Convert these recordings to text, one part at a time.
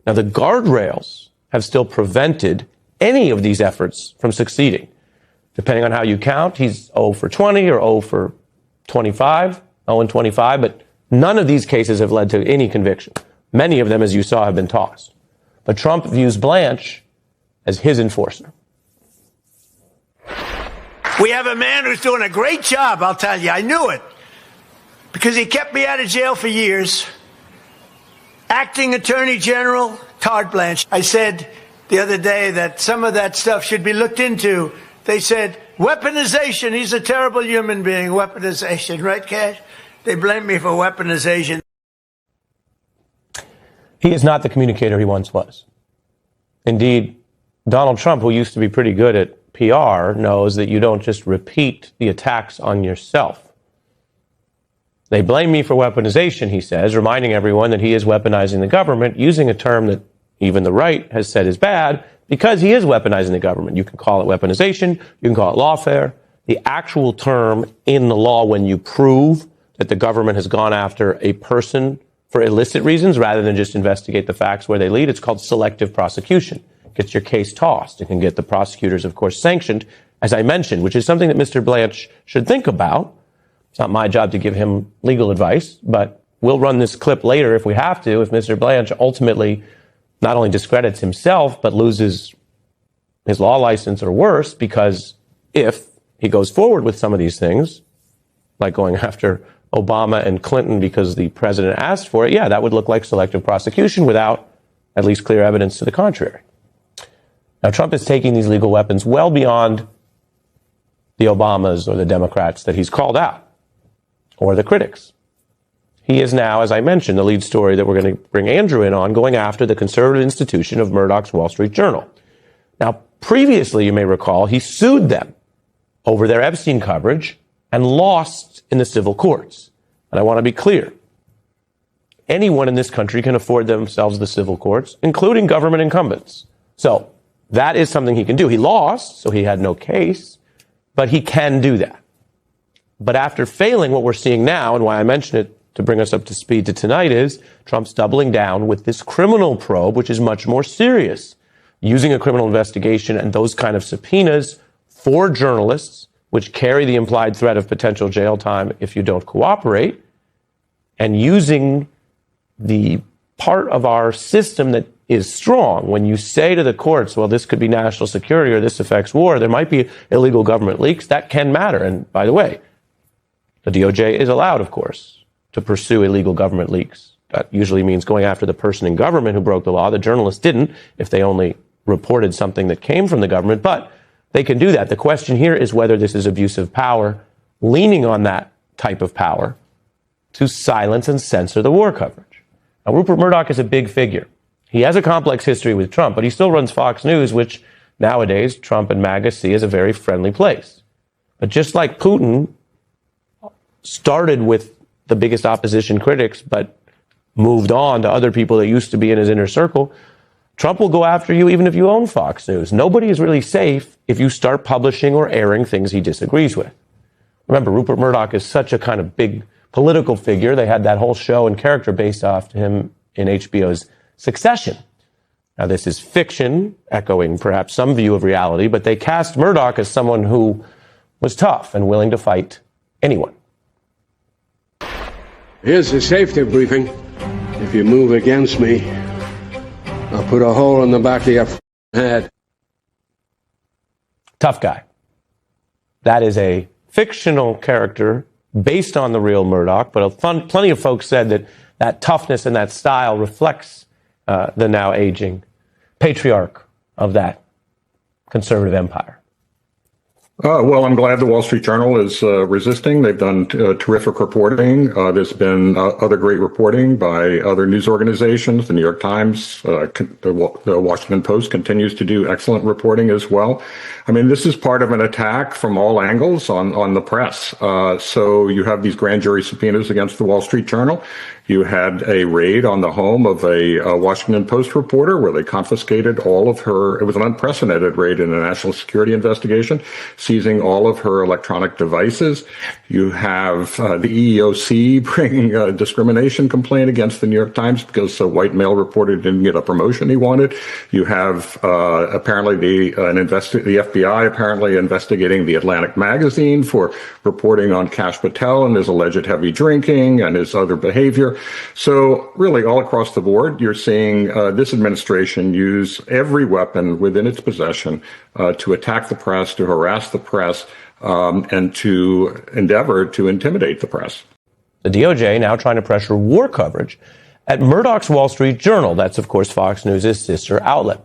Now, the guardrails have still prevented any of these efforts from succeeding. Depending on how you count, he's 0 for 20 or 0 for 25, 0 and 25, but none of these cases have led to any conviction. Many of them, as you saw, have been tossed. But Trump views Blanche as his enforcer. We have a man who's doing a great job, I'll tell you. I knew it. Because he kept me out of jail for years. Acting Attorney General Todd Blanche. I said the other day that some of that stuff should be looked into. They said, weaponization. He's a terrible human being. Weaponization, right, Cash? They blame me for weaponization. He is not the communicator he once was. Indeed, Donald Trump, who used to be pretty good at PR, knows that you don't just repeat the attacks on yourself. They blame me for weaponization, he says, reminding everyone that he is weaponizing the government, using a term that even the right has said is bad, because he is weaponizing the government. You can call it weaponization, you can call it lawfare. The actual term in the law, when you prove that the government has gone after a person for illicit reasons rather than just investigate the facts where they lead, it's called selective prosecution. It gets your case tossed. It can get the prosecutors, of course, sanctioned, as I mentioned, which is something that Mr. Blanche should think about. It's not my job to give him legal advice, but we'll run this clip later if we have to, if Mr. Blanche ultimately not only discredits himself, but loses his law license or worse, because if he goes forward with some of these things, like going after Obama and Clinton because the president asked for it, yeah, that would look like selective prosecution without at least clear evidence to the contrary. Now, Trump is taking these legal weapons well beyond the Obamas or the Democrats that he's called out, or the critics. He is now, as I mentioned, the lead story that we're going to bring Andrew in on, going after the conservative institution of Murdoch's Wall Street Journal. Now, previously, you may recall, he sued them over their Epstein coverage and lost in the civil courts. And I want to be clear. Anyone in this country can afford themselves the civil courts, including government incumbents. So that is something he can do. He lost, so he had no case, but he can do that. But after failing, what we're seeing now, and why I mention it to bring us up to speed to tonight, is Trump's doubling down with this criminal probe, which is much more serious, using a criminal investigation and those kind of subpoenas for journalists, which carry the implied threat of potential jail time if you don't cooperate, and using the part of our system that is strong. When you say to the courts, well, this could be national security or this affects war, there might be illegal government leaks, that can matter. And by the way, the DOJ is allowed, of course, to pursue illegal government leaks. That usually means going after the person in government who broke the law. The journalists didn't, if they only reported something that came from the government, but they can do that. The question here is whether this is abuse of power, leaning on that type of power to silence and censor the war coverage. Now, Rupert Murdoch is a big figure. He has a complex history with Trump, but he still runs Fox News, which nowadays Trump and MAGA see as a very friendly place. But just like Putin started with the biggest opposition critics, but moved on to other people that used to be in his inner circle, Trump will go after you even if you own Fox News. Nobody is really safe if you start publishing or airing things he disagrees with. Remember, Rupert Murdoch is such a kind of big political figure. They had that whole show and character based off him in HBO's Succession. Now, this is fiction, echoing perhaps some view of reality, but they cast Murdoch as someone who was tough and willing to fight anyone. Here's the safety briefing. If you move against me, I'll put a hole in the back of your head. Tough guy. That is a fictional character based on the real Murdoch, but plenty of folks said that that toughness and that style reflects the now aging patriarch of that conservative empire. Well, I'm glad the Wall Street Journal is resisting. They've done terrific reporting. There's been other great reporting by other news organizations. The New York Times, the Washington Post continues to do excellent reporting as well. I mean, this is part of an attack from all angles on the press. So you have these grand jury subpoenas against the Wall Street Journal. You had a raid on the home of a Washington Post reporter where they confiscated all of her. It was an unprecedented raid in a national security investigation. seizing all of her electronic devices. You have the EEOC bringing a discrimination complaint against the New York Times because a white male reporter didn't get a promotion he wanted. You have apparently the FBI apparently investigating the Atlantic magazine for reporting on Kash Patel and his alleged heavy drinking and his other behavior. So really all across the board, you're seeing this administration use every weapon within its possession to attack the press, to harass the press, and to endeavor to intimidate the press. The DOJ now trying to pressure war coverage at Murdoch's Wall Street Journal. That's, of course, Fox News' sister outlet.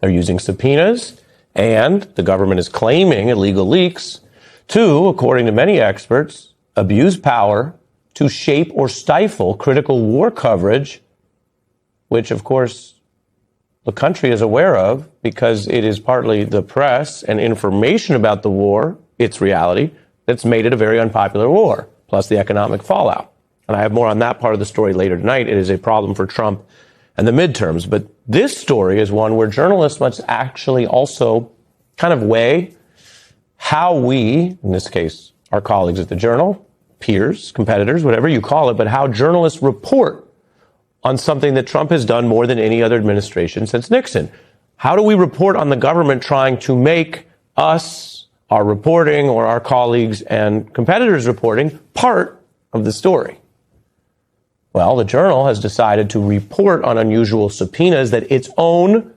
They're using subpoenas, and the government is claiming illegal leaks to, according to many experts, abuse power to shape or stifle critical war coverage, which, of course, the country is aware of because it is partly the press and information about the war, its reality, that's made it a very unpopular war, plus the economic fallout. And I have more on that part of the story later tonight. It is a problem for Trump and the midterms. But this story is one where journalists must actually also kind of weigh how we, in this case, our colleagues at the Journal, peers, competitors, whatever you call it, but how journalists report on something that Trump has done more than any other administration since Nixon. How do we report on the government trying to make us, our reporting, or our colleagues and competitors' reporting part of the story? Well, the Journal has decided to report on unusual subpoenas that its own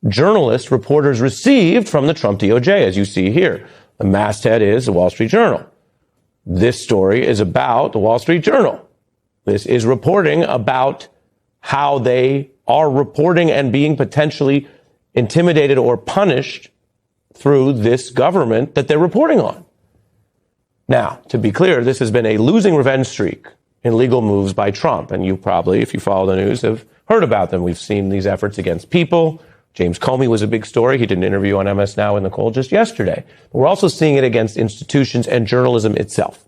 journalist reporters received from the Trump DOJ, as you see here. The masthead is the Wall Street Journal. This story is about the Wall Street Journal. This is reporting about how they are reporting and being potentially intimidated or punished through this government that they're reporting on. Now, to be clear, this has been a losing revenge streak in legal moves by Trump. And you probably, if you follow the news, have heard about them. We've seen these efforts against people. James Comey was a big story. He did an interview on MS Now in Nicole just yesterday. But we're also seeing it against institutions and journalism itself.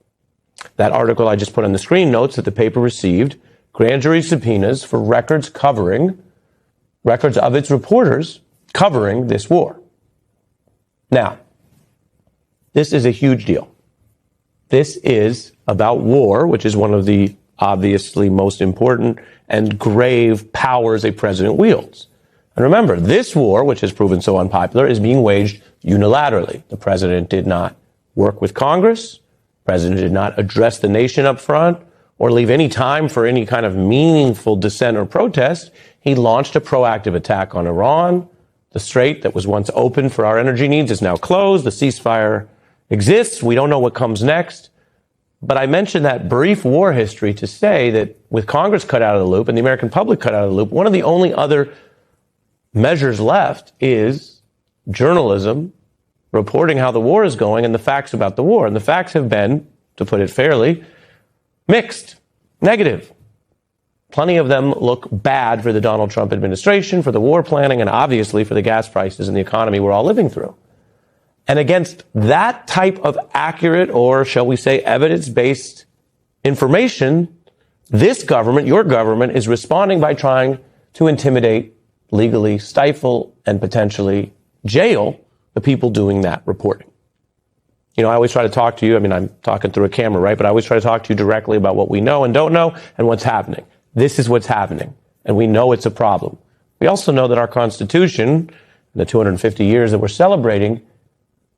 That article I just put on the screen notes that the paper received grand jury subpoenas for records of its reporters covering this war. Now, this is a huge deal. This is about war, which is one of the obviously most important and grave powers a president wields. And remember, this war, which has proven so unpopular, is being waged unilaterally. The president did not work with Congress. The president did not address the nation up front or leave any time for any kind of meaningful dissent or protest. He launched a proactive attack on Iran. The strait that was once open for our energy needs is now closed. The ceasefire exists. We don't know what comes next. But I mentioned that brief war history to say that with Congress cut out of the loop and the American public cut out of the loop, one of the only other measures left is journalism reporting how the war is going and the facts about the war. And the facts have been, to put it fairly, mixed, negative. Plenty of them look bad for the Donald Trump administration, for the war planning, and obviously for the gas prices and the economy we're all living through. And against that type of accurate, or shall we say evidence-based information, this government, your government, is responding by trying to intimidate, legally stifle, and potentially jail the people doing that reporting. You know, I always try to talk to you. I mean, I'm talking through a camera, right? But I always try to talk to you directly about what we know and don't know and what's happening. This is what's happening. And we know it's a problem. We also know that our Constitution, in the 250 years that we're celebrating,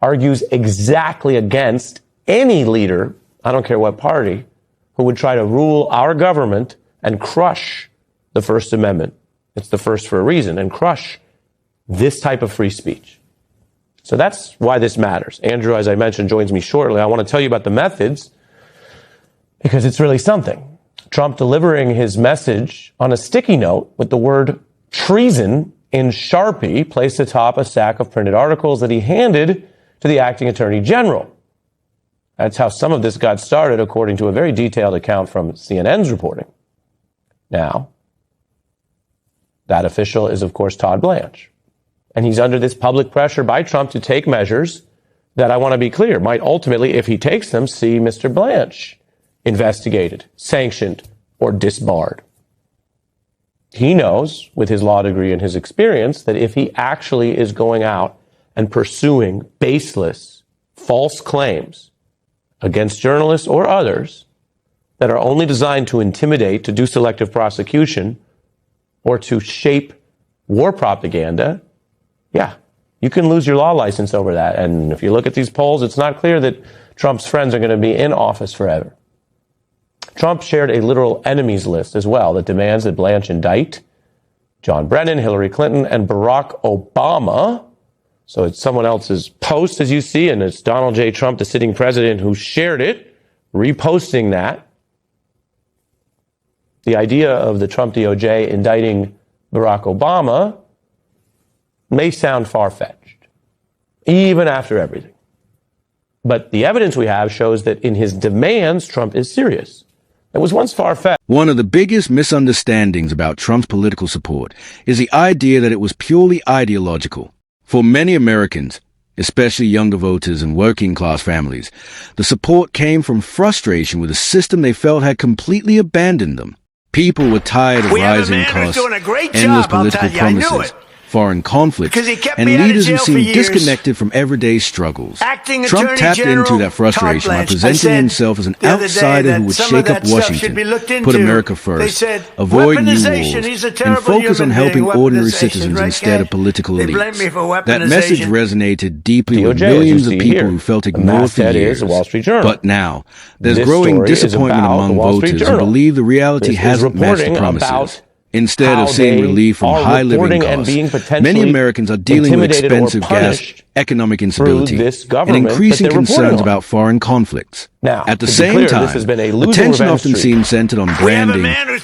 argues exactly against any leader, I don't care what party, who would try to rule our government and crush the First Amendment. It's the first for a reason, and crush this type of free speech. So that's why this matters. Andrew, as I mentioned, joins me shortly. I want to tell you about the methods because it's really something. Trump delivering his message on a sticky note with the word treason in Sharpie placed atop a stack of printed articles that he handed to the acting attorney general. That's how some of this got started, according to a very detailed account from CNN's reporting. Now, that official is, of course, Todd Blanche. And he's under this public pressure by Trump to take measures that, I want to be clear, might ultimately, if he takes them, see Mr. Blanche investigated, sanctioned, or disbarred. He knows, with his law degree and his experience, that if he actually is going out and pursuing baseless false claims against journalists or others that are only designed to intimidate, to do selective prosecution, or to shape war propaganda, yeah, you can lose your law license over that. And if you look at these polls, it's not clear that Trump's friends are going to be in office forever. Trump shared a literal enemies list as well that demands that Blanche indict John Brennan, Hillary Clinton, and Barack Obama. So it's someone else's post, as you see, and it's Donald J. Trump, the sitting president, who shared it, reposting that. The idea of the Trump DOJ indicting Barack Obama may sound far-fetched, even after everything. But the evidence we have shows that in his demands, Trump is serious. It was once far-fetched. One of the biggest misunderstandings about Trump's political support is the idea that it was purely ideological. For many Americans, especially younger voters and working-class families, the support came from frustration with a system they felt had completely abandoned them. People were tired of rising costs, endless political promises, foreign conflicts, and leaders who seemed disconnected from everyday struggles. Trump tapped into that frustration by presenting himself as an outsider who would shake up Washington, put America first, avoid new wars, and focus on helping ordinary citizens instead of political elites. That message resonated deeply with millions of people who felt ignored for years. But now, there's growing disappointment among voters who believe the reality hasn't matched the promises. Instead of seeing relief from high living costs, many Americans are dealing with expensive gas, economic instability, and increasing concerns about foreign conflicts. Now, at the same time, attention often seems centered on branding,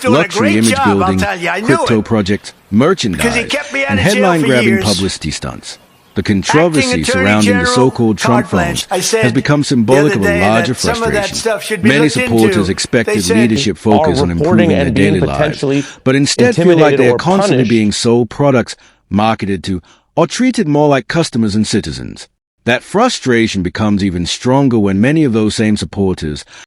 luxury image building, crypto projects, merchandise, and headline-grabbing publicity stunts. The controversy surrounding the so-called Trump phones has become symbolic of a larger frustration. Many supporters expected leadership focus on improving their daily lives, but instead feel like they are constantly being sold products marketed to or treated more like customers and citizens. That frustration becomes even stronger when many of those same supporters